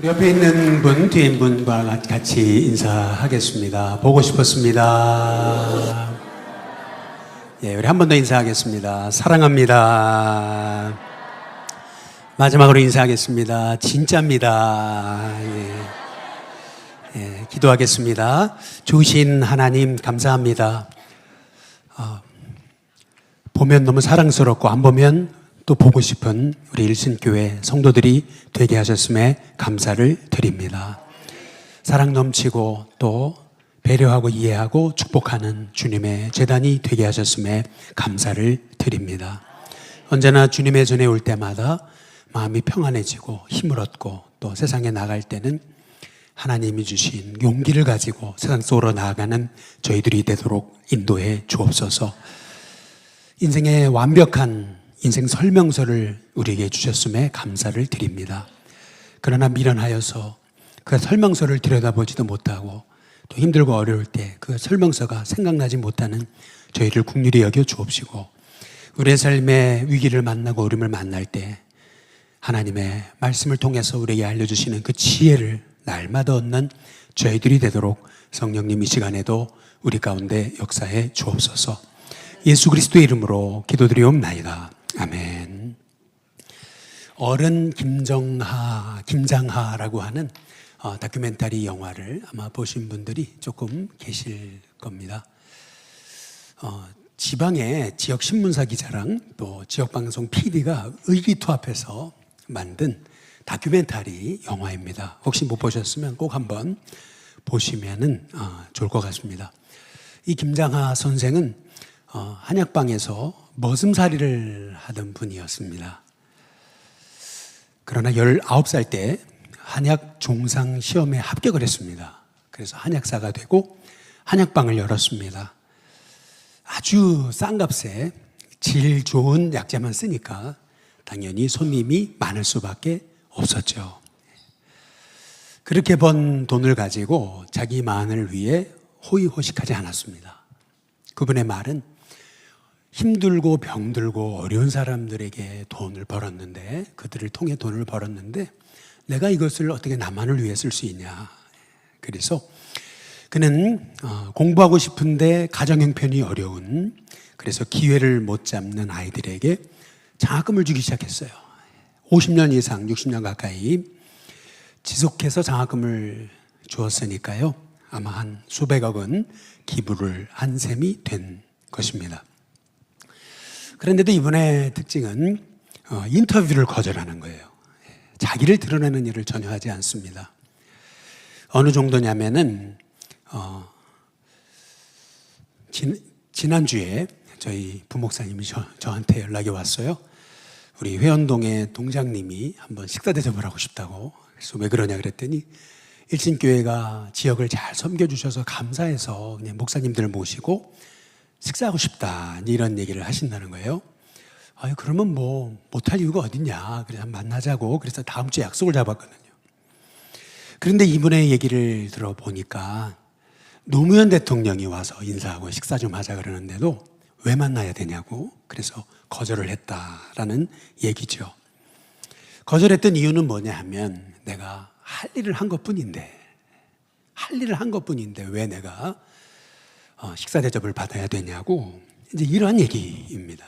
우리 옆에 있는 분, 뒤에 있는 분과 같이 인사하겠습니다. 보고 싶었습니다. 예, 우리 한 번 더 인사하겠습니다. 사랑합니다. 마지막으로 인사하겠습니다. 진짜입니다. 예, 기도하겠습니다. 주신 하나님 감사합니다. 보면 너무 사랑스럽고 안 보면 또 보고 싶은 우리 일신교회 성도들이 되게 하셨음에 감사를 드립니다. 사랑 넘치고 또 배려하고 이해하고 축복하는 주님의 제단이 되게 하셨음에 감사를 드립니다. 언제나 주님의 전에 올 때마다 마음이 평안해지고 힘을 얻고 또 세상에 나갈 때는 하나님이 주신 용기를 가지고 세상 속으로 나아가는 저희들이 되도록 인도해 주옵소서. 인생의 완벽한 인생 설명서를 우리에게 주셨음에 감사를 드립니다. 그러나 미련하여서 그 설명서를 들여다보지도 못하고 또 힘들고 어려울 때 그 설명서가 생각나지 못하는 저희를 긍휼히 여겨 주옵시고, 우리의 삶의 위기를 만나고 어려움을 만날 때 하나님의 말씀을 통해서 우리에게 알려주시는 그 지혜를 날마다 얻는 저희들이 되도록 성령님 이 시간에도 우리 가운데 역사해 주옵소서. 예수 그리스도의 이름으로 기도드리옵나이다. 아멘. 어른 김장하라고 하는 다큐멘터리 영화를 아마 보신 분들이 조금 계실 겁니다. 지방의 지역 신문사 기자랑 또 지역 방송 PD가 의기투합해서 만든 다큐멘터리 영화입니다. 혹시 못 보셨으면 꼭 한번 보시면은 좋을 것 같습니다. 이 김장하 선생은 한약방에서 머슴살이를 하던 분이었습니다. 그러나 19살 때 한약 종상 시험에 합격을 했습니다. 그래서 한약사가 되고 한약방을 열었습니다. 아주 싼 값에 질 좋은 약재만 쓰니까 당연히 손님이 많을 수밖에 없었죠. 그렇게 번 돈을 가지고 자기만을 위해 호의호식하지 않았습니다. 그분의 말은 힘들고 병들고 어려운 사람들에게 돈을 벌었는데, 그들을 통해 돈을 벌었는데 내가 이것을 어떻게 나만을 위해 쓸 수 있냐. 그래서 그는 공부하고 싶은데 가정 형편이 어려운, 그래서 기회를 못 잡는 아이들에게 장학금을 주기 시작했어요. 50년 이상 60년 가까이 지속해서 장학금을 주었으니까요, 아마 한 수백억 원 기부를 한 셈이 된 것입니다. 그런데도 이분의 특징은 인터뷰를 거절하는 거예요. 자기를 드러내는 일을 전혀 하지 않습니다. 어느 정도냐면은 지난주에 저희 부목사님이 저한테 연락이 왔어요. 우리 회원동의 동장님이 한번 식사 대접을 하고 싶다고. 그래서 왜 그러냐 그랬더니 일신교회가 지역을 잘 섬겨주셔서 감사해서 그냥 목사님들 모시고 식사하고 싶다, 이런 얘기를 하신다는 거예요. 그러면 뭐 못할 이유가 어딨냐. 그래서 만나자고. 그래서 다음 주에 약속을 잡았거든요. 그런데 이분의 얘기를 들어보니까 노무현 대통령이 와서 인사하고 식사 좀 하자 그러는데도 왜 만나야 되냐고, 그래서 거절을 했다라는 얘기죠. 거절했던 이유는 뭐냐 하면, 내가 할 일을 한 것뿐인데 왜 내가 식사 대접을 받아야 되냐고, 이제 이러한 얘기입니다.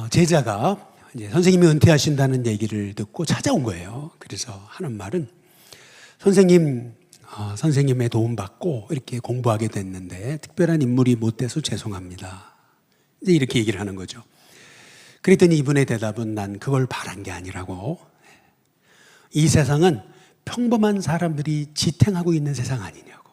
제자가 이제 선생님이 은퇴하신다는 얘기를 듣고 찾아온 거예요. 그래서 하는 말은, 선생님의 도움 받고 이렇게 공부하게 됐는데 특별한 인물이 못 돼서 죄송합니다. 이제 이렇게 얘기를 하는 거죠. 그랬더니 이분의 대답은, 난 그걸 바란 게 아니라고. 이 세상은 평범한 사람들이 지탱하고 있는 세상 아니냐고.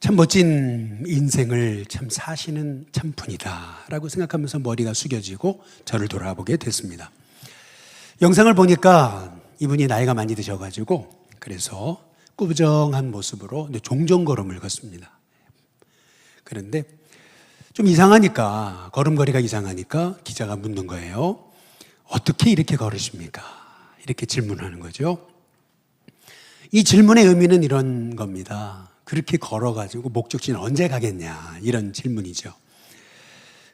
참 멋진 인생을 참 사시는 참 분이다 라고 생각하면서 머리가 숙여지고 저를 돌아보게 됐습니다. 영상을 보니까 이분이 나이가 많이 드셔가지고, 그래서 꾸부정한 모습으로 종종 걸음을 걷습니다. 그런데 좀 이상하니까, 걸음걸이가 이상하니까 기자가 묻는 거예요. 어떻게 이렇게 걸으십니까? 이렇게 질문하는 거죠. 이 질문의 의미는 이런 겁니다. 그렇게 걸어가지고 목적지는 언제 가겠냐, 이런 질문이죠.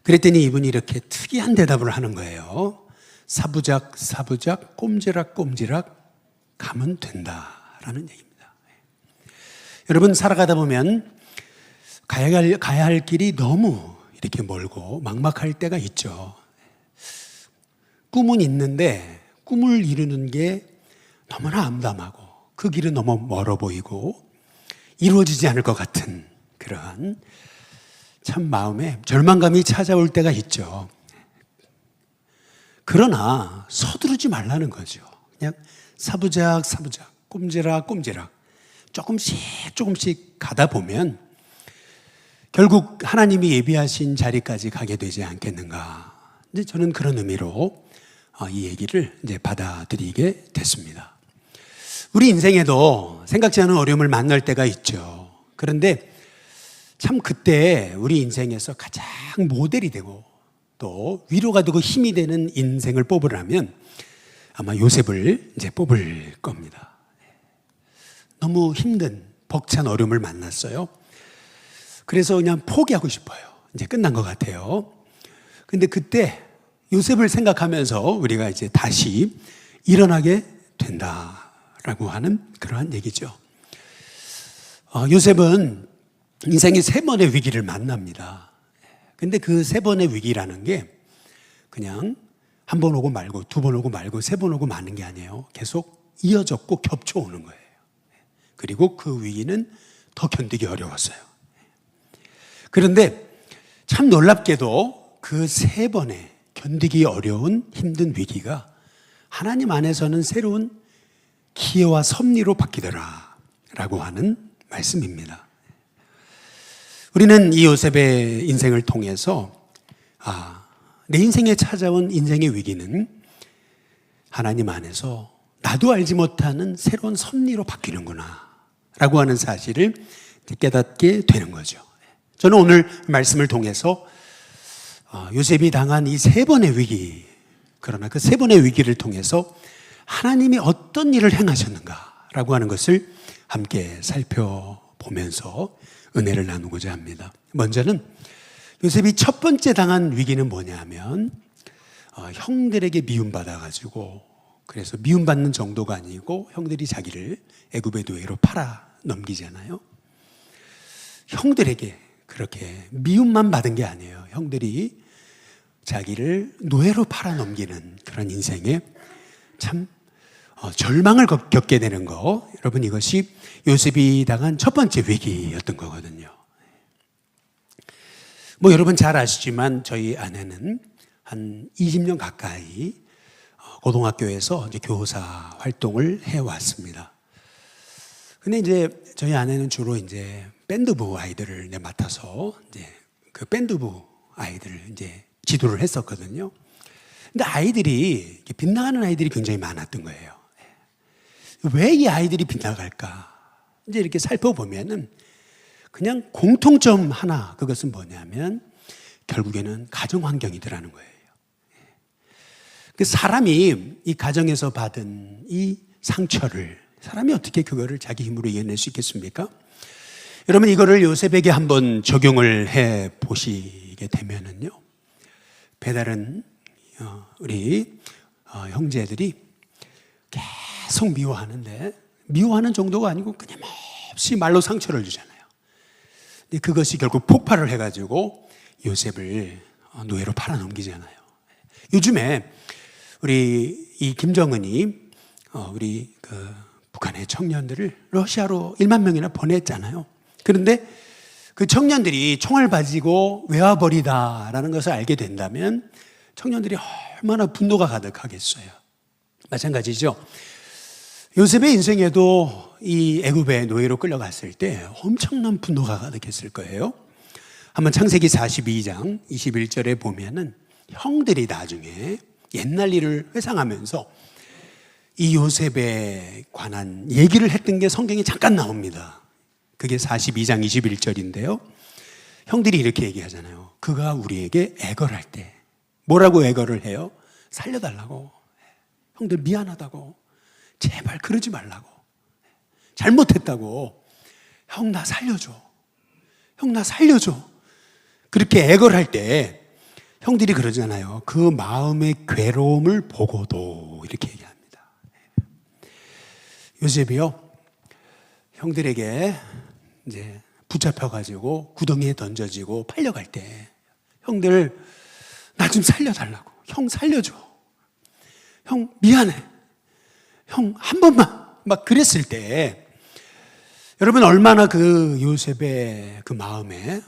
그랬더니 이분이 이렇게 특이한 대답을 하는 거예요. 사부작 사부작 꼼지락 꼼지락 가면 된다라는 얘기입니다. 여러분, 살아가다 보면 가야 할 길이 너무 이렇게 멀고 막막할 때가 있죠. 꿈은 있는데 꿈을 이루는 게 너무나 암담하고 그 길은 너무 멀어 보이고 이루어지지 않을 것 같은 그러한 참 마음에 절망감이 찾아올 때가 있죠. 그러나 서두르지 말라는 거죠. 그냥 사부작 사부작 꼼지락 꼼지락 조금씩 가다 보면 결국 하나님이 예비하신 자리까지 가게 되지 않겠는가. 이제 저는 그런 의미로 이 얘기를 이제 받아들이게 됐습니다. 우리 인생에도 생각지 않은 어려움을 만날 때가 있죠. 그런데 참 그때 우리 인생에서 가장 모델이 되고 또 위로가 되고 힘이 되는 인생을 뽑으라면 아마 요셉을 이제 뽑을 겁니다. 너무 힘든 벅찬 어려움을 만났어요. 그래서 그냥 포기하고 싶어요. 이제 끝난 것 같아요. 근데 그때 요셉을 생각하면서 우리가 이제 다시 일어나게 된다라고 하는 그러한 얘기죠. 요셉은 인생의 3번의 위기를 만납니다. 근데 그 3번의 위기라는 게 그냥 한 번 오고 말고 2번 오고 말고 3번 오고 마는 게 아니에요. 계속 이어졌고 겹쳐오는 거예요. 그리고 그 위기는 더 견디기 어려웠어요. 그런데 참 놀랍게도 그 3번의 견디기 어려운 힘든 위기가 하나님 안에서는 새로운 기회와 섭리로 바뀌더라 라고 하는 말씀입니다. 우리는 이 요셉의 인생을 통해서 내 인생에 찾아온 인생의 위기는 하나님 안에서 나도 알지 못하는 새로운 섭리로 바뀌는구나 라고 하는 사실을 깨닫게 되는 거죠. 저는 오늘 말씀을 통해서 요셉이 당한 이 3번의 위기, 그러나 그 3번의 위기를 통해서 하나님이 어떤 일을 행하셨는가라고 하는 것을 함께 살펴보면서 은혜를 나누고자 합니다. 먼저는 요셉이 첫 번째 당한 위기는 뭐냐 하면 형들에게 미움받아가지고, 그래서 미움받는 정도가 아니고 형들이 자기를 애굽의 노예로 팔아 넘기잖아요. 형들에게 그렇게 미움만 받은 게 아니에요. 형들이 자기를 노예로 팔아 넘기는 그런 인생에 참 절망을 겪게 되는 거, 여러분, 이것이 요셉이 당한 첫 번째 위기였던 거거든요. 여러분 잘 아시지만 저희 아내는 한 20년 가까이 고등학교에서 이제 교사 활동을 해왔습니다. 근데 이제 저희 아내는 주로 이제 밴드부 아이들을 맡아서 이제 그 밴드부 아이들을 이제 지도를 했었거든요. 근데 아이들이, 빗나가는 아이들이 굉장히 많았던 거예요. 왜 이 아이들이 빗나갈까? 이제 이렇게 살펴보면은 그냥 공통점 하나, 그것은 뭐냐면 결국에는 가정 환경이더라는 거예요. 그 사람이 이 가정에서 받은 이 상처를 사람이 어떻게 그거를 자기 힘으로 이겨낼 수 있겠습니까? 여러분, 이거를 요셉에게 한번 적용을 해 보시게 되면은요, 배달은 우리 형제들이 계속 미워하는데, 미워하는 정도가 아니고 끊임없이 말로 상처를 주잖아요. 근데 그것이 결국 폭발을 해가지고 요셉을 노예로 팔아넘기잖아요. 요즘에 우리 이 김정은이 우리 그 북한의 청년들을 러시아로 1만 명이나 보냈잖아요. 그런데 그 청년들이 총을 가지고 외화벌이다라는 것을 알게 된다면 청년들이 얼마나 분노가 가득하겠어요. 마찬가지죠. 요셉의 인생에도 이 애굽의 노예로 끌려갔을 때 엄청난 분노가 가득했을 거예요. 한번 창세기 42장 21절에 보면은 형들이 나중에 옛날 일을 회상하면서 이 요셉에 관한 얘기를 했던 게 성경에 잠깐 나옵니다. 그게 42장 21절인데요. 형들이 이렇게 얘기하잖아요. 그가 우리에게 애걸할 때 뭐라고 애걸을 해요? 살려달라고. 형들 미안하다고. 제발 그러지 말라고. 잘못했다고. 형 나 살려줘. 형 나 살려줘. 그렇게 애걸할 때 형들이 그러잖아요. 그 마음의 괴로움을 보고도 이렇게 얘기합니다. 요셉이요, 형들에게 이제 붙잡혀가지고 구덩이에 던져지고 팔려갈 때, 형들 나 좀 살려달라고, 형 살려줘, 형 미안해, 형 한 번만, 막 그랬을 때 여러분 얼마나 그 요셉의 그 마음에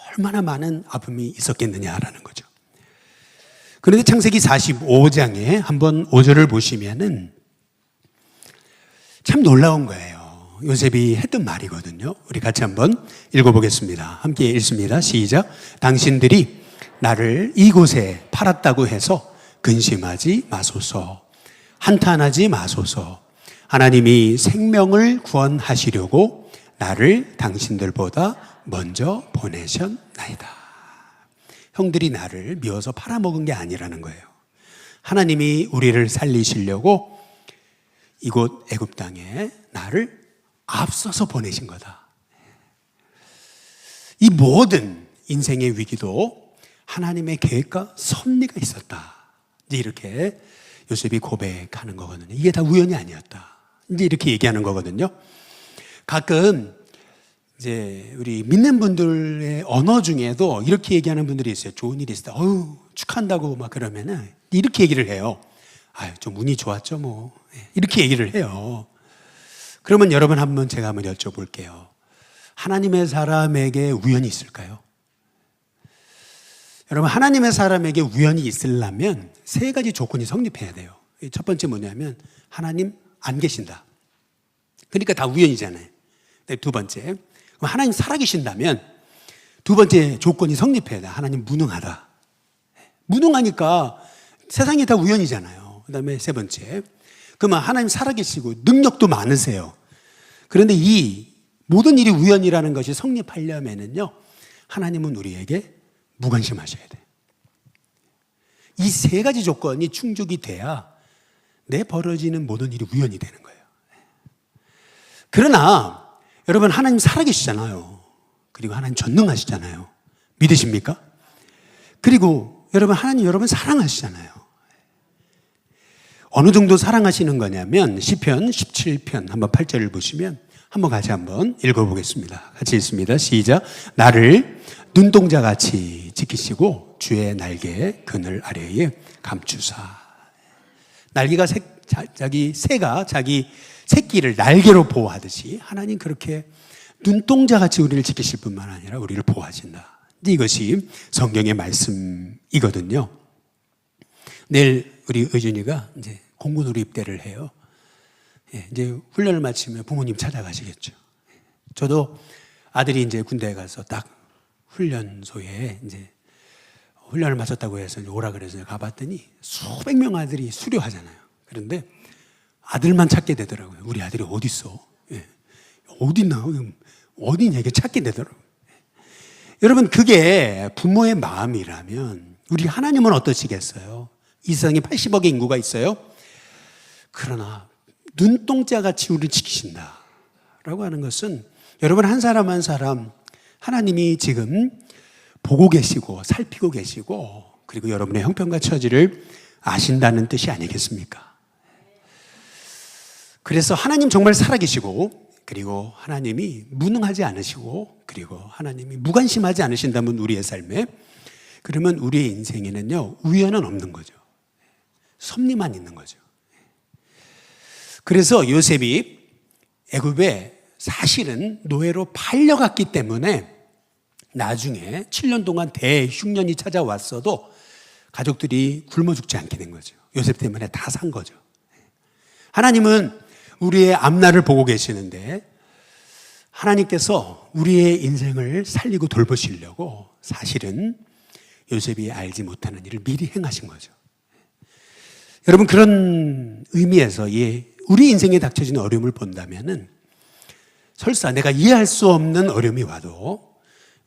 얼마나 많은 아픔이 있었겠느냐라는 거죠. 그런데 창세기 45장에 한번 5절을 보시면은 참 놀라운 거예요. 요셉이 했던 말이거든요. 우리 같이 한번 읽어보겠습니다. 함께 읽습니다. 시작. 당신들이 나를 이곳에 팔았다고 해서 근심하지 마소서. 한탄하지 마소서. 하나님이 생명을 구원하시려고 나를 당신들보다 먼저 보내셨나이다. 형들이 나를 미워서 팔아먹은 게 아니라는 거예요. 하나님이 우리를 살리시려고 이곳 애굽 땅에 나를 앞서서 보내신 거다. 이 모든 인생의 위기도 하나님의 계획과 섭리가 있었다. 이제 이렇게 요셉이 고백하는 거거든요. 이게 다 우연이 아니었다. 이제 이렇게 얘기하는 거거든요. 가끔 이제 우리 믿는 분들의 언어 중에도 이렇게 얘기하는 분들이 있어요. 좋은 일이 있을 때, 어휴, 축하한다고 막 그러면은 이렇게 얘기를 해요. 아유, 좀 운이 좋았죠, 뭐. 이렇게 얘기를 해요. 그러면 여러분 제가 한번 여쭤볼게요. 하나님의 사람에게 우연이 있을까요? 여러분, 하나님의 사람에게 우연이 있으려면 세 가지 조건이 성립해야 돼요. 첫 번째 뭐냐면 하나님 안 계신다. 그러니까 다 우연이잖아요. 두 번째, 그럼 하나님 살아계신다면 두 번째 조건이 성립해야 돼. 하나님 무능하다. 무능하니까 세상이 다 우연이잖아요. 그 다음에 세 번째, 그러면 하나님 살아계시고 능력도 많으세요. 그런데 이 모든 일이 우연이라는 것이 성립하려면은요, 하나님은 우리에게 무관심하셔야 돼요. 이 세 가지 조건이 충족이 돼야 내 벌어지는 모든 일이 우연이 되는 거예요. 그러나 여러분, 하나님 살아계시잖아요. 그리고 하나님 전능하시잖아요. 믿으십니까? 그리고 여러분, 하나님 여러분 사랑하시잖아요. 어느 정도 사랑하시는 거냐면 시편 17편 한번 8절을 보시면 한번 같이 한번 읽어보겠습니다. 같이 읽습니다. 시작. 나를 눈동자같이 지키시고 주의 날개에 그늘 아래에 감추사. 날개가 새가 자기 새끼를 날개로 보호하듯이 하나님 그렇게 눈동자같이 우리를 지키실 뿐만 아니라 우리를 보호하신다. 이것이 성경의 말씀이거든요. 내일 우리 의준이가 이제 공군으로 입대를 해요. 이제 훈련을 마치면 부모님 찾아가시겠죠. 저도 아들이 이제 군대에 가서 딱 훈련소에 이제 훈련을 마쳤다고 해서 이제 오라 그래서 가봤더니 수백 명 아들이 수료하잖아요. 그런데 아들만 찾게 되더라고요. 우리 아들이 어디 있어? 어딨나? 어디냐? 이게 찾게 되더라고요. 여러분, 그게 부모의 마음이라면 우리 하나님은 어떠시겠어요? 이 세상에 80억의 인구가 있어요. 그러나 눈동자같이 우리를 지키신다라고 하는 것은 여러분 한 사람 한 사람 하나님이 지금 보고 계시고 살피고 계시고 그리고 여러분의 형편과 처지를 아신다는 뜻이 아니겠습니까? 그래서 하나님 정말 살아계시고 그리고 하나님이 무능하지 않으시고 그리고 하나님이 무관심하지 않으신다면 우리의 삶에, 그러면 우리의 인생에는요 우연은 없는 거죠. 섭리만 있는 거죠. 그래서 요셉이 애굽에 사실은 노예로 팔려갔기 때문에 나중에 7년 동안 대흉년이 찾아왔어도 가족들이 굶어 죽지 않게 된 거죠. 요셉 때문에 다 산 거죠. 하나님은 우리의 앞날을 보고 계시는데 하나님께서 우리의 인생을 살리고 돌보시려고 사실은 요셉이 알지 못하는 일을 미리 행하신 거죠. 여러분, 그런 의미에서 우리 인생에 닥쳐지는 어려움을 본다면은 설사 내가 이해할 수 없는 어려움이 와도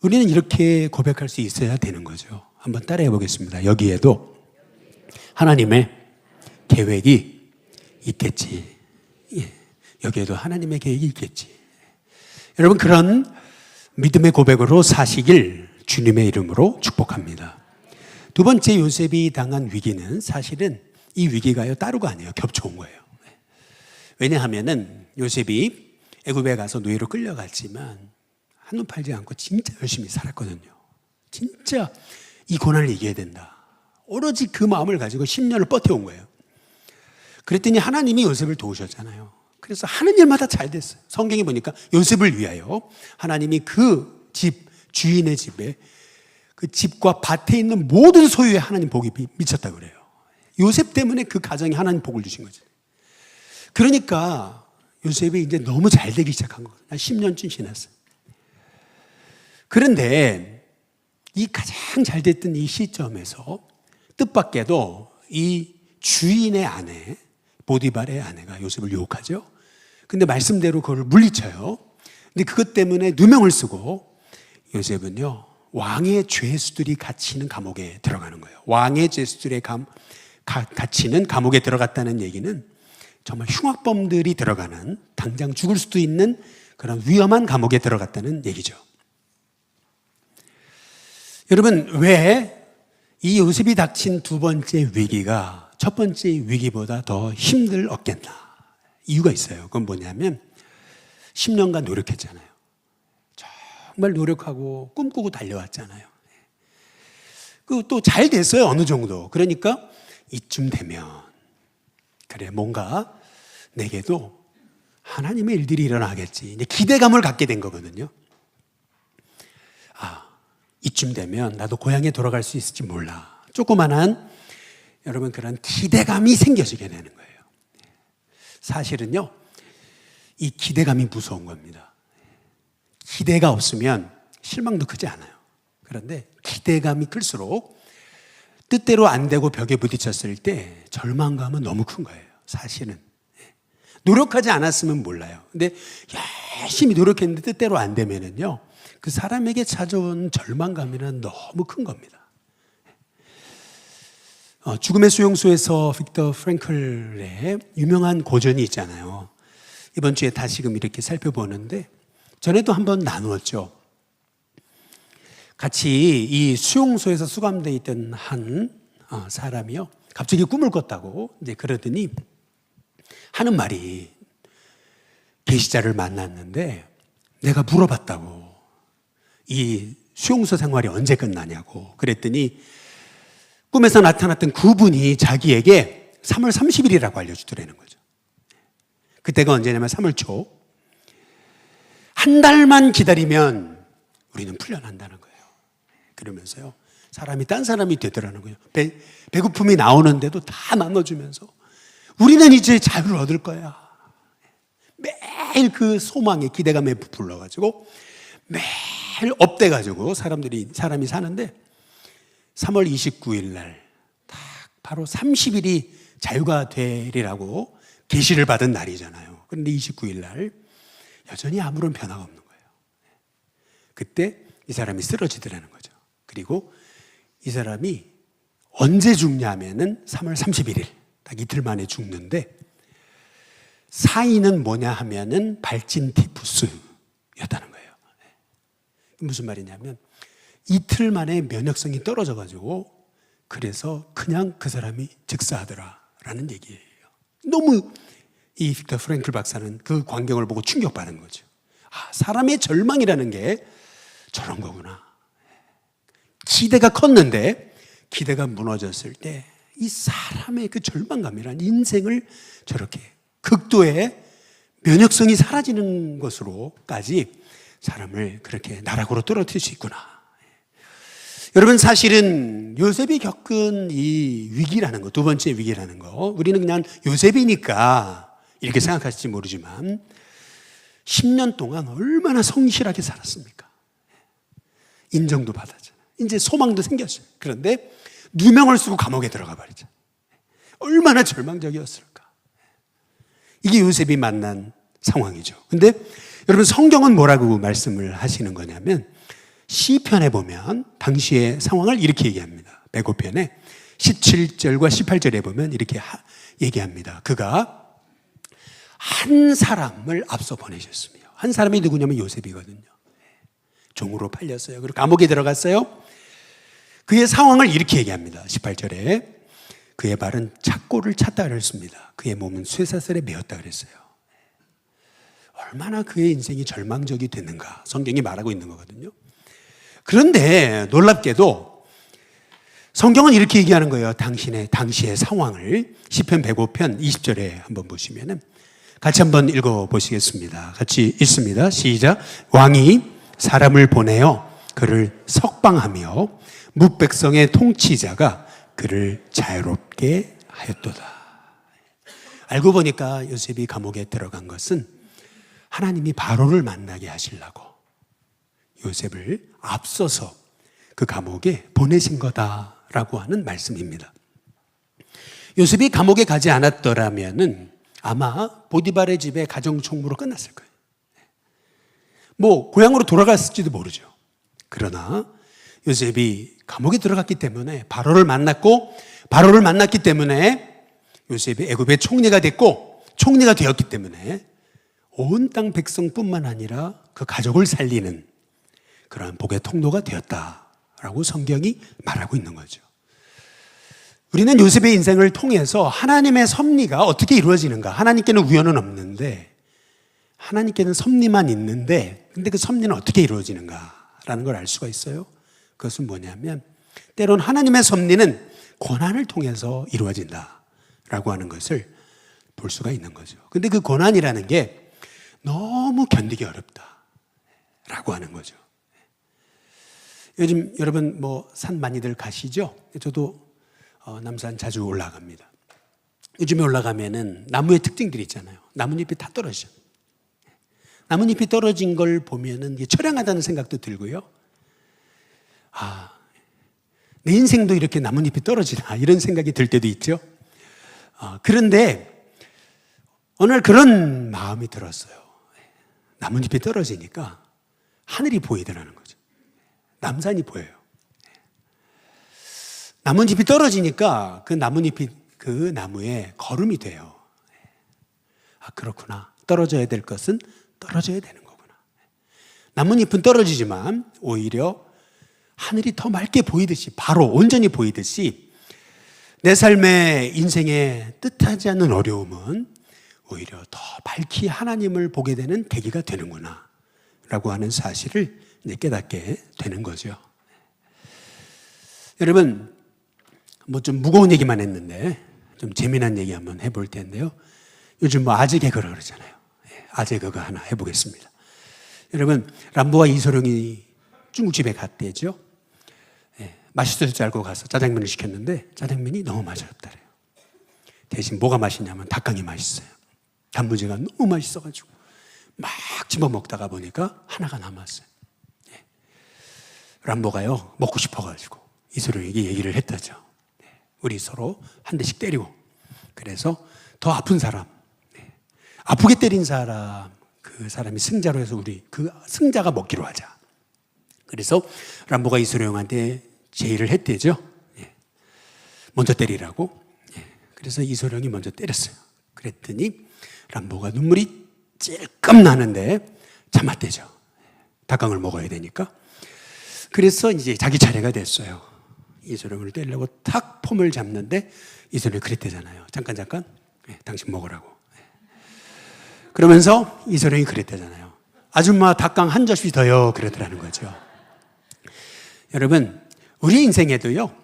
우리는 이렇게 고백할 수 있어야 되는 거죠. 한번 따라해 보겠습니다. 여기에도 하나님의 계획이 있겠지. 여기에도 하나님의 계획이 있겠지. 여러분, 그런 믿음의 고백으로 사시길 주님의 이름으로 축복합니다. 두 번째 요셉이 당한 위기는 사실은 이 위기가요 따로가 아니에요. 겹쳐온 거예요. 왜냐하면은 요셉이 애굽에 가서 노예로 끌려갔지만 한눈 팔지 않고 진짜 열심히 살았거든요. 진짜 이 고난을 이겨야 된다. 오로지 그 마음을 가지고 10년을 버텨온 거예요. 그랬더니 하나님이 요셉을 도우셨잖아요. 그래서 하는 일마다 잘 됐어요. 성경에 보니까 요셉을 위하여 하나님이 그 집, 주인의 집에 그 집과 밭에 있는 모든 소유에 하나님 복이 미쳤다고 그래요. 요셉 때문에 그 가정에 하나님 복을 주신 거죠. 그러니까 요셉이 이제 너무 잘 되기 시작한 거예요. 한 10년쯤 지났어요. 그런데 이 가장 잘 됐던 이 시점에서 뜻밖에도 이 주인의 아내, 보디발의 아내가 요셉을 유혹하죠. 근데 말씀대로 그걸 물리쳐요. 근데 그것 때문에 누명을 쓰고 요셉은요, 왕의 죄수들이 갇히는 감옥에 들어가는 거예요. 왕의 죄수들의 갇히는 감옥에 들어갔다는 얘기는 정말 흉악범들이 들어가는, 당장 죽을 수도 있는 그런 위험한 감옥에 들어갔다는 얘기죠. 여러분, 왜 이 요셉이 닥친 두 번째 위기가 첫 번째 위기보다 더 힘들 없겠나? 이유가 있어요. 그건 뭐냐면 10년간 노력했잖아요. 정말 노력하고 꿈꾸고 달려왔잖아요. 또 잘 됐어요. 어느 정도. 그러니까 이쯤 되면 그래, 뭔가 내게도 하나님의 일들이 일어나겠지. 이제 기대감을 갖게 된 거거든요. 이쯤 되면 나도 고향에 돌아갈 수 있을지 몰라. 조그만한 여러분 그런 기대감이 생겨지게 되는 거예요. 사실은요, 이 기대감이 무서운 겁니다. 기대가 없으면 실망도 크지 않아요. 그런데 기대감이 클수록 뜻대로 안 되고 벽에 부딪혔을 때 절망감은 너무 큰 거예요. 사실은. 노력하지 않았으면 몰라요. 근데 열심히 노력했는데 뜻대로 안 되면은요, 그 사람에게 찾아온 절망감이는 너무 큰 겁니다. 죽음의 수용소에서 빅터 프랭클의 유명한 고전이 있잖아요. 이번 주에 다시금 이렇게 살펴보는데 전에도 한번 나누었죠. 같이 이 수용소에서 수감되어 있던 한 사람이요, 갑자기 꿈을 꿨다고 이제 그러더니 하는 말이, 계시자를 만났는데 내가 물어봤다고, 이 수용소 생활이 언제 끝나냐고. 그랬더니 꿈에서 나타났던 그분이 자기에게 3월 30일이라고 알려주더라는 거죠. 그때가 언제냐면 3월 초. 한 달만 기다리면 우리는 풀려난다는 거예요. 그러면서요, 사람이 딴 사람이 되더라는 거예요. 배고픔이 나오는데도 다 나눠주면서 우리는 이제 자유를 얻을 거야. 매일 그 소망에, 기대감에 불러가지고 매일 업돼가지고 사람이 사는데 3월 29일 날 딱 바로 30일이 자유가 되리라고 계시를 받은 날이잖아요. 그런데 29일 날 여전히 아무런 변화가 없는 거예요. 그때 이 사람이 쓰러지더라는 거죠. 그리고 이 사람이 언제 죽냐면은 3월 31일, 딱 이틀 만에 죽는데, 사인은 뭐냐 하면은 발진 티푸스였다는 거예요. 무슨 말이냐면 이틀 만에 면역성이 떨어져가지고 그래서 그냥 그 사람이 즉사하더라라는 얘기예요. 너무 이 빅터 프랭클 박사는 그 광경을 보고 충격받은 거죠. 사람의 절망이라는 게 저런 거구나. 기대가 컸는데 기대가 무너졌을 때 이 사람의 그 절망감이란, 인생을 저렇게 극도의 면역성이 사라지는 것으로까지 사람을 그렇게 나락으로 떨어뜨릴 수 있구나. 여러분, 사실은 요셉이 겪은 이 위기라는 거, 두 번째 위기라는 거, 우리는 그냥 요셉이니까 이렇게 생각할지 모르지만 10년 동안 얼마나 성실하게 살았습니까? 인정도 받았잖아요. 이제 소망도 생겼어요. 그런데 누명을 쓰고 감옥에 들어가 버리죠. 얼마나 절망적이었을까. 이게 요셉이 만난 상황이죠. 근데 여러분, 성경은 뭐라고 말씀을 하시는 거냐면 시편에 보면 당시의 상황을 이렇게 얘기합니다. 105편에 17절과 18절에 보면 이렇게 얘기합니다. 그가 한 사람을 앞서 보내셨으며, 한 사람이 누구냐면 요셉이거든요. 종으로 팔렸어요. 그리고 감옥에 들어갔어요. 그의 상황을 이렇게 얘기합니다. 18절에 그의 발은 착고를 찼다 그랬습니다. 그의 몸은 쇠사슬에 매었다 그랬어요. 얼마나 그의 인생이 절망적이 됐는가 성경이 말하고 있는 거거든요. 그런데 놀랍게도 성경은 이렇게 얘기하는 거예요. 당시의 상황을. 시편 105편 20절에 한번 보시면은 같이 한번 읽어보시겠습니다. 같이 읽습니다. 시작. 왕이 사람을 보내어 그를 석방하며 뭇백성의 통치자가 그를 자유롭게 하였도다. 알고 보니까 요셉이 감옥에 들어간 것은 하나님이 바로를 만나게 하시려고 요셉을 앞서서 그 감옥에 보내신 거다라고 하는 말씀입니다. 요셉이 감옥에 가지 않았더라면은 아마 보디발의 집에 가정총무로 끝났을 거예요. 뭐 고향으로 돌아갔을지도 모르죠. 그러나 요셉이 감옥에 들어갔기 때문에 바로를 만났기 때문에 요셉이 애굽의 총리가 됐고 총리가 되었기 때문에 온 땅 백성뿐만 아니라 그 가족을 살리는 그러한 복의 통로가 되었다라고 성경이 말하고 있는 거죠. 우리는 요셉의 인생을 통해서 하나님의 섭리가 어떻게 이루어지는가. 하나님께는 우연은 없는데 하나님께는 섭리만 있는데 근데 그 섭리는 어떻게 이루어지는가라는 걸 알 수가 있어요. 그것은 뭐냐면 때론 하나님의 섭리는 고난을 통해서 이루어진다라고 하는 것을 볼 수가 있는 거죠. 근데 그 고난이라는 게 너무 견디기 어렵다라고 하는 거죠. 요즘 여러분 뭐 산 많이들 가시죠? 저도 남산 자주 올라갑니다. 요즘에 올라가면은 나무의 특징들이 있잖아요. 나뭇잎이 다 떨어져. 나뭇잎이 떨어진 걸 보면은 이게 처량하다는 생각도 들고요. 내 인생도 이렇게 나뭇잎이 떨어지나 이런 생각이 들 때도 있죠. 그런데 어느 날 그런 마음이 들었어요. 나뭇잎이 떨어지니까 하늘이 보이더라는 거죠. 남산이 보여요. 나뭇잎이 떨어지니까 그 나뭇잎이 그 나무에 거름이 돼요. 그렇구나. 떨어져야 될 것은 떨어져야 되는 거구나. 나뭇잎은 떨어지지만 오히려 하늘이 더 맑게 보이듯이 바로 온전히 보이듯이 내 삶의 인생에 뜻하지 않는 어려움은 오히려 더 밝히 하나님을 보게 되는 계기가 되는구나 라고 하는 사실을 이제 깨닫게 되는 거죠. 여러분 뭐 좀 무거운 얘기만 했는데 좀 재미난 얘기 한번 해볼 텐데요. 요즘 뭐 아재 개그를 그러잖아요. 아재 개그 하나 해보겠습니다. 여러분 람보와 이소룡이 중국집에 갔대죠. 맛있을 줄 알고 가서 짜장면을 시켰는데 짜장면이 너무 맛없다래요. 대신 뭐가 맛있냐면 닭강이 맛있어요. 단무지가 너무 맛있어가지고 막 집어먹다가 보니까 하나가 남았어요. 람보가요 먹고 싶어가지고 이소룡에게 얘기를 했다죠. 우리 서로 한 대씩 때리고 그래서 더 아픈 사람, 아프게 때린 사람, 그 사람이 승자로 해서 우리 그 승자가 먹기로 하자. 그래서 람보가 이소룡한테 제의를 했대죠. 먼저 때리라고. 그래서 이소룡이 먼저 때렸어요. 그랬더니 람보가 눈물이 찔끔 나는데 참았대죠. 닭강을 먹어야 되니까. 그래서 이제 자기 차례가 됐어요. 이소룡을 때리려고 탁 폼을 잡는데 이소룡이 그랬대잖아요. 잠깐 당신 먹으라고. 그러면서 이소룡이 그랬대잖아요. 아줌마 닭강 한 접시 더요. 그러더라는 거죠. 여러분 우리 인생에도요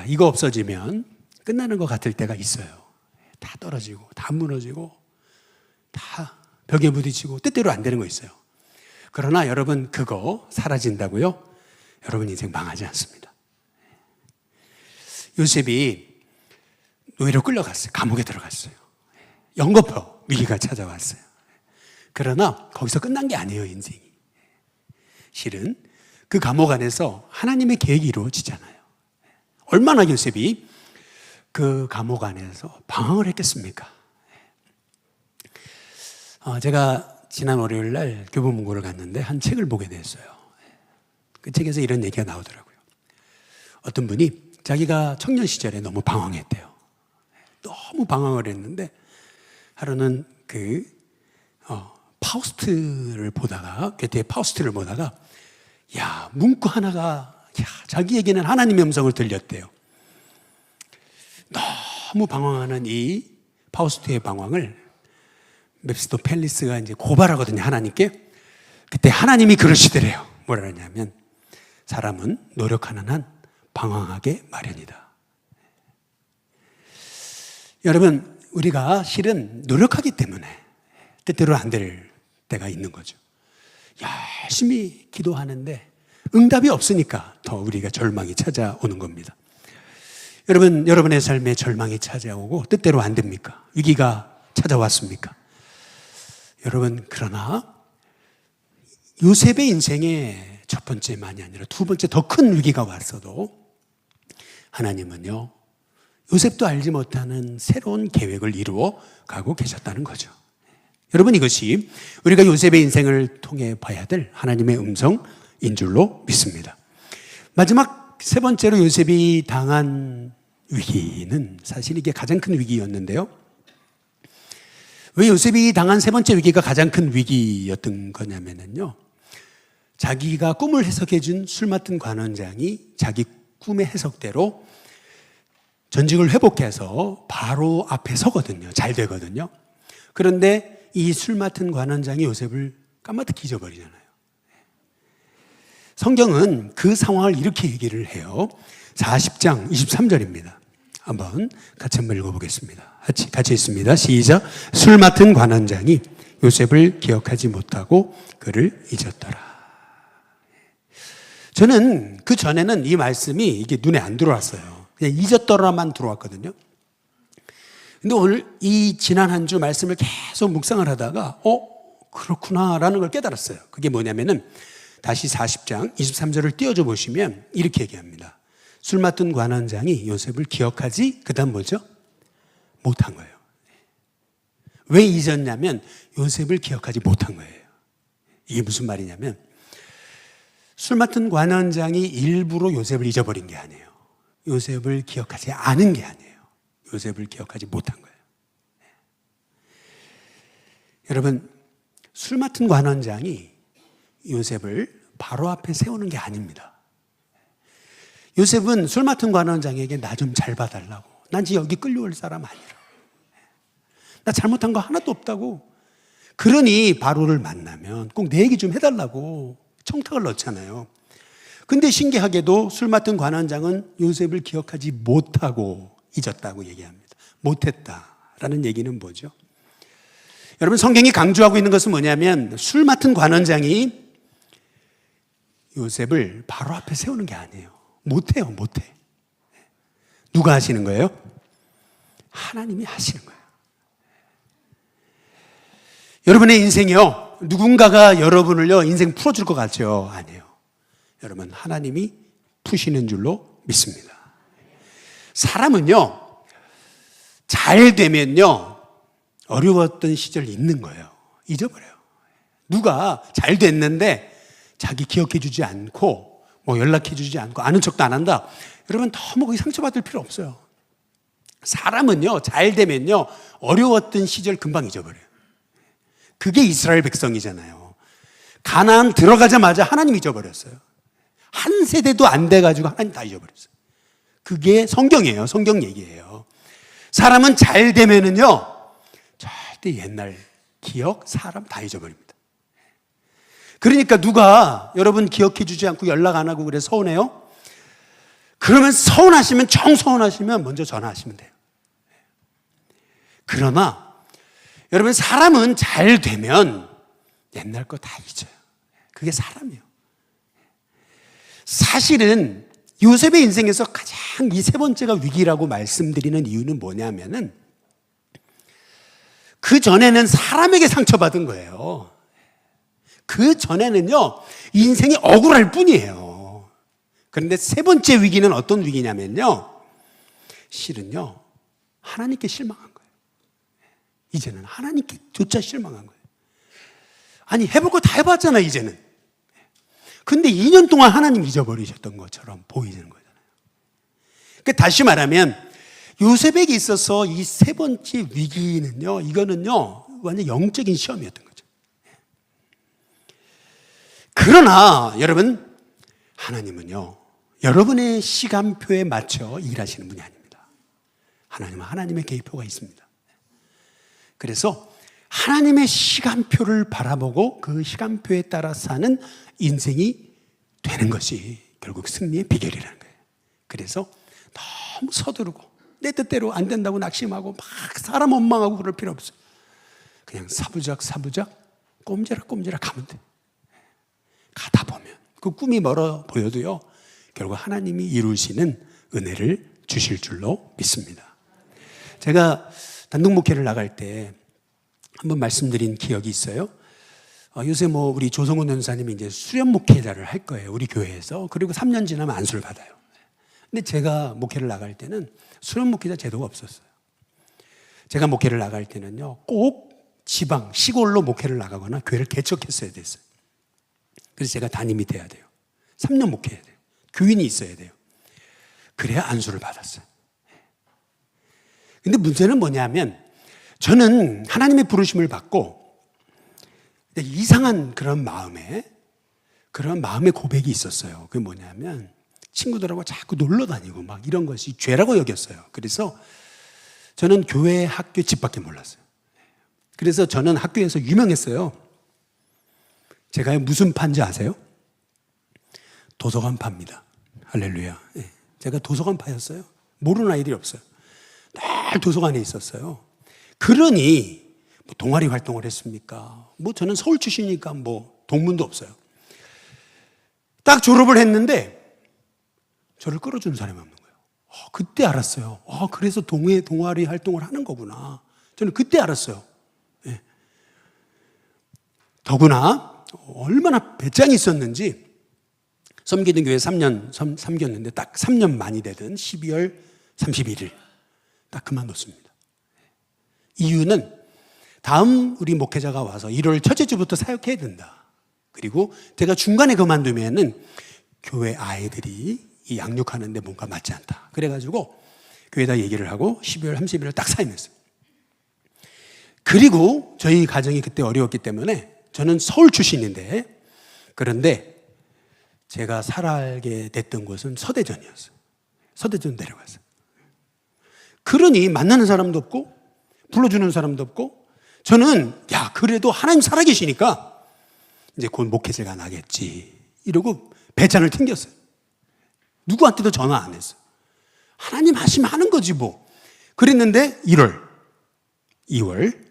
이거 없어지면 끝나는 것 같을 때가 있어요. 다 떨어지고 다 무너지고 다 벽에 부딪히고 뜻대로 안 되는 거 있어요. 그러나 여러분 그거 사라진다고요? 여러분 인생 망하지 않습니다. 요셉이 노예로 끌려갔어요. 감옥에 들어갔어요. 연거푸 위기가 찾아왔어요. 그러나 거기서 끝난 게 아니에요. 인생이. 실은 그 감옥 안에서 하나님의 계획이 이루어지잖아요. 얼마나 요셉이 그 감옥 안에서 방황을 했겠습니까? 제가 지난 월요일 날 교보문고를 갔는데 한 책을 보게 됐어요. 그 책에서 이런 얘기가 나오더라고요. 어떤 분이 자기가 청년 시절에 너무 방황했대요. 너무 방황을 했는데 하루는 파우스트를 보다가 괴테의 파우스트를 보다가 야 문구 하나가 자기에게는 하나님의 음성을 들렸대요. 너무 방황하는 이 파우스트의 방황을 맵스토펠리스가 이제 고발하거든요, 하나님께. 그때 하나님이 그러시더래요. 뭐라 하냐면, 사람은 노력하는 한 방황하게 마련이다. 여러분, 우리가 실은 노력하기 때문에 때때로 안 될 때가 있는 거죠. 열심히 기도하는데 응답이 없으니까 더 우리가 절망이 찾아오는 겁니다. 여러분, 여러분의 삶에 절망이 찾아오고 뜻대로 안 됩니까? 위기가 찾아왔습니까? 여러분, 그러나 요셉의 인생에 첫 번째만이 아니라 두 번째 더 큰 위기가 왔어도 하나님은요, 요셉도 알지 못하는 새로운 계획을 이루어 가고 계셨다는 거죠. 여러분, 이것이 우리가 요셉의 인생을 통해 봐야 될 하나님의 음성인 줄로 믿습니다. 마지막 세 번째로 요셉이 당한 위기는 사실 이게 가장 큰 위기였는데요. 왜 요셉이 당한 세 번째 위기가 가장 큰 위기였던 거냐면요, 자기가 꿈을 해석해 준 술 맡은 관원장이 자기 꿈의 해석대로 전직을 회복해서 바로 앞에 서거든요. 잘 되거든요. 그런데 이 술 맡은 관원장이 요셉을 까마득히 잊어버리잖아요. 성경은 그 상황을 이렇게 얘기를 해요. 40장 23절입니다. 한번 같이 한번 읽어보겠습니다. 같이 있습니다. 시작. 술 맡은 관원장이 요셉을 기억하지 못하고 그를 잊었더라. 저는 그 전에는 이 말씀이 이게 눈에 안 들어왔어요. 그냥 잊었더라만 들어왔거든요. 근데 오늘 이 지난 한 주 말씀을 계속 묵상을 하다가 그렇구나라는 걸 깨달았어요. 그게 뭐냐면은 다시 40장 23절을 띄워줘 보시면 이렇게 얘기합니다. 술 맡은 관원장이 요셉을 기억하지 그다음 뭐죠? 못한 거예요. 왜 잊었냐면 요셉을 기억하지 못한 거예요. 이게 무슨 말이냐면 술 맡은 관원장이 일부러 요셉을 잊어버린 게 아니에요. 요셉을 기억하지 않은 게 아니에요. 요셉을 기억하지 못한 거예요. 여러분, 술 맡은 관원장이 요셉을 바로 앞에 세우는 게 아닙니다. 요셉은 술 맡은 관원장에게 나 좀 잘 봐달라고. 난 지금 여기 끌려올 사람 아니라. 나 잘못한 거 하나도 없다고. 그러니 바로를 만나면 꼭 내 얘기 좀 해달라고 청탁을 넣잖아요. 근데 신기하게도 술 맡은 관원장은 요셉을 기억하지 못하고 잊었다고 얘기합니다. 못했다라는 얘기는 뭐죠? 여러분, 성경이 강조하고 있는 것은 뭐냐면 술 맡은 관원장이 요셉을 바로 앞에 세우는 게 아니에요. 못해요, 못해. 누가 하시는 거예요? 하나님이 하시는 거예요. 여러분의 인생이요, 누군가가 여러분을요 인생 풀어줄 것 같죠? 아니에요. 여러분, 하나님이 푸시는 줄로 믿습니다. 사람은요 잘 되면요 어려웠던 시절이 있는 거예요. 잊어버려요. 누가 잘 됐는데 자기 기억해 주지 않고 뭐 연락해 주지 않고 아는 척도 안 한다. 여러분, 너무 거기 상처받을 필요 없어요. 사람은요 잘 되면요 어려웠던 시절 금방 잊어버려요. 그게 이스라엘 백성이잖아요. 가나안 들어가자마자 하나님 잊어버렸어요. 한 세대도 안 돼가지고 하나님 다 잊어버렸어요. 그게 성경이에요. 성경 얘기예요. 사람은 잘 되면은요 절대 옛날 기억, 사람 다 잊어버립니다. 그러니까 누가 여러분 기억해 주지 않고 연락 안 하고 그래 서운해요? 그러면 서운하시면, 정서운하시면 먼저 전화하시면 돼요. 그러나 여러분, 사람은 잘 되면 옛날 거 다 잊어요. 그게 사람이에요. 사실은 요셉의 인생에서 가장 이 세 번째가 위기라고 말씀드리는 이유는 뭐냐면은 그 전에는 사람에게 상처받은 거예요. 그 전에는요 인생이 억울할 뿐이에요. 그런데 세 번째 위기는 어떤 위기냐면요, 실은요 하나님께 실망한 거예요. 이제는 하나님께조차 실망한 거예요. 아니, 해볼 거 다 해봤잖아 이제는. 근데 2년 동안 하나님 잊어버리셨던 것처럼 보이는 거잖아요. 그러니까 다시 말하면 요셉에게 있어서 이 세 번째 위기는요, 이거는요 완전 영적인 시험이었던 거죠. 그러나 여러분, 하나님은요 여러분의 시간표에 맞춰 일하시는 분이 아닙니다. 하나님은 하나님의 계획표가 있습니다. 그래서 하나님의 시간표를 바라보고 그 시간표에 따라 사는 인생이 되는 것이 결국 승리의 비결이라는 거예요. 그래서 너무 서두르고 내 뜻대로 안 된다고 낙심하고 막 사람 원망하고 그럴 필요 없어요. 그냥 사부작 꼼지락꼼지락 가면 돼. 가다 보면 그 꿈이 멀어 보여도요, 결국 하나님이 이루시는 은혜를 주실 줄로 믿습니다. 제가 단독 목회를 나갈 때 한번 말씀드린 기억이 있어요. 요새 우리 조성훈 전사님이 이제 수련 목회자를 할 거예요, 우리 교회에서. 그리고 3년 지나면 안수를 받아요. 근데 제가 목회를 나갈 때는 수련 목회자 제도가 없었어요. 제가 목회를 나갈 때는요, 꼭 지방, 시골로 목회를 나가거나 교회를 개척했어야 됐어요. 그래서 제가 담임이 돼야 돼요. 3년 목회해야 돼요. 교인이 있어야 돼요. 그래야 안수를 받았어요. 근데 문제는 뭐냐면, 저는 하나님의 부르심을 받고 이상한 그런 마음의 고백이 있었어요. 그게 뭐냐면, 친구들하고 자꾸 놀러 다니고 막 이런 것이 죄라고 여겼어요. 그래서 저는 교회, 학교, 집밖에 몰랐어요. 그래서 저는 학교에서 유명했어요. 제가 무슨 파인지 아세요? 도서관파입니다. 할렐루야. 제가 도서관파였어요. 모르는 아이들이 없어요. 늘 도서관에 있었어요. 그러니 동아리 활동을 했습니까? 저는 서울 출신이니까 동문도 없어요. 딱 졸업을 했는데 저를 끌어주는 사람이 없는 거예요. 그때 알았어요. 그래서 동아리 활동을 하는 거구나. 저는 그때 알았어요. 더구나 얼마나 배짱이 있었는지, 섬기는 교회 3년 섬겼는데 딱 3년 만이 되던 12월 31일 딱 그만뒀습니다. 이유는 다음 우리 목회자가 와서 1월 첫째 주부터 사역해야 된다. 그리고 제가 중간에 그만두면은 교회 아이들이 이 양육하는데 뭔가 맞지 않다. 그래가지고 교회에다 얘기를 하고 12월 30일을 딱 사임했어요. 그리고 저희 가정이 그때 어려웠기 때문에, 저는 서울 출신인데, 그런데 제가 살게 됐던 곳은 서대전이었어요. 서대전 내려갔어요. 그러니 만나는 사람도 없고 불러주는 사람도 없고, 저는 그래도 하나님 살아계시니까 이제 곧 목회자가 나겠지 이러고 배짱을 튕겼어요. 누구한테도 전화 안 했어요. 하나님 하시면 하는 거지 뭐. 그랬는데 1월, 2월,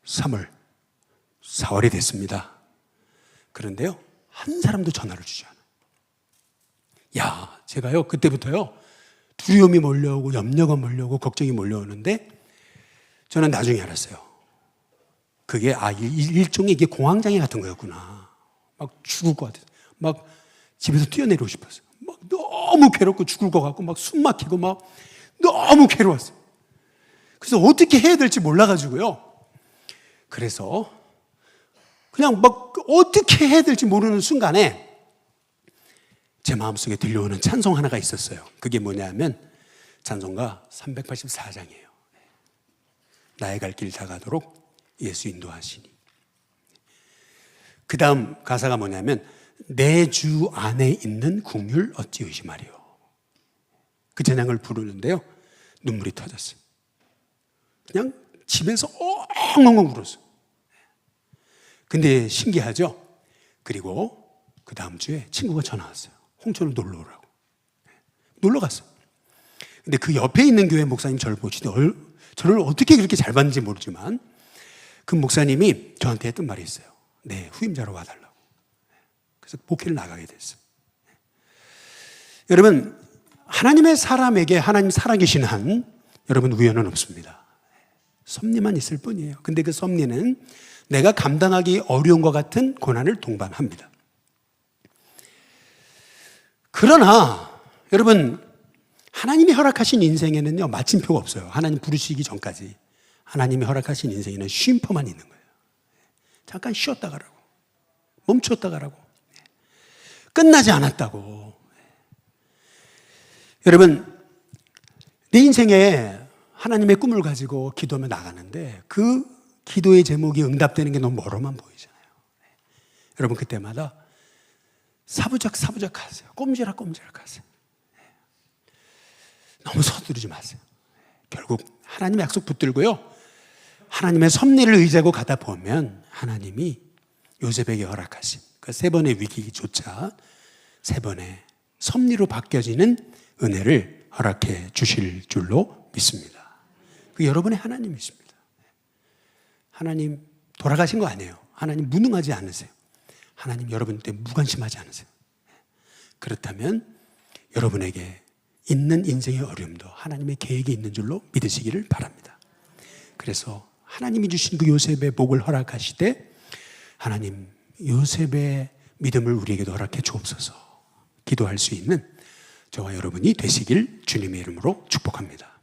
3월, 4월이 됐습니다. 그런데요, 한 사람도 전화를 주지 않아요. 제가요, 그때부터요, 두려움이 몰려오고 염려가 몰려오고 걱정이 몰려오는데, 저는 나중에 알았어요. 그게 일종의 이게 공황장애 같은 거였구나. 막 죽을 것 같아요. 막 집에서 뛰어내리고 싶었어요. 막 너무 괴롭고 죽을 것 같고 막 숨 막히고 막 너무 괴로웠어요. 그래서 어떻게 해야 될지 몰라가지고요. 그래서 그냥 막 어떻게 해야 될지 모르는 순간에 제 마음속에 들려오는 찬송 하나가 있었어요. 그게 뭐냐면 찬송가 384장이에요. 나의 갈 길 다 가도록 예수 인도하시니. 그 다음 가사가 뭐냐면 내 주 안에 있는 긍휼 어찌 의심하리요. 그 찬양을 부르는데요, 눈물이 터졌어요. 그냥 집에서 엉엉엉 울었어요. 근데 신기하죠? 그리고 그 다음 주에 친구가 전화 왔어요. 홍천을 놀러 오라고. 놀러 갔어요. 근데 그 옆에 있는 교회 목사님 저를 보시더 저를 어떻게 그렇게 잘 봤는지 모르지만 그 목사님이 저한테 했던 말이 있어요. 네, 후임자로 와달라고. 그래서 목회를 나가게 됐어요. 여러분, 하나님의 사람에게 하나님 살아계신 한 여러분 우연은 없습니다. 섭리만 있을 뿐이에요. 근데 그 섭리는 내가 감당하기 어려운 것 같은 고난을 동반합니다. 그러나 여러분, 하나님이 허락하신 인생에는요, 마침표가 없어요. 하나님 부르시기 전까지 하나님이 허락하신 인생에는 쉼표만 있는 거예요. 잠깐 쉬었다 가라고, 멈췄다 가라고, 끝나지 않았다고. 여러분, 내 인생에 하나님의 꿈을 가지고 기도하며 나가는데 그 기도의 제목이 응답되는 게 너무 멀어만 보이잖아요. 여러분, 그때마다 사부작 하세요. 꼼지락 하세요. 너무 서두르지 마세요. 결국 하나님 약속 붙들고요. 하나님의 섭리를 의지하고 가다 보면 하나님이 요셉에게 허락하신 그 세 번의 위기조차 세 번의 섭리로 바뀌어지는 은혜를 허락해 주실 줄로 믿습니다. 그 여러분의 하나님이십니다. 하나님 돌아가신 거 아니에요. 하나님 무능하지 않으세요. 하나님 여러분 때 무관심하지 않으세요. 그렇다면 여러분에게 있는 인생의 어려움도 하나님의 계획이 있는 줄로 믿으시기를 바랍니다. 그래서 하나님이 주신 그 요셉의 복을 허락하시되 하나님 요셉의 믿음을 우리에게도 허락해 주옵소서 기도할 수 있는 저와 여러분이 되시길 주님의 이름으로 축복합니다.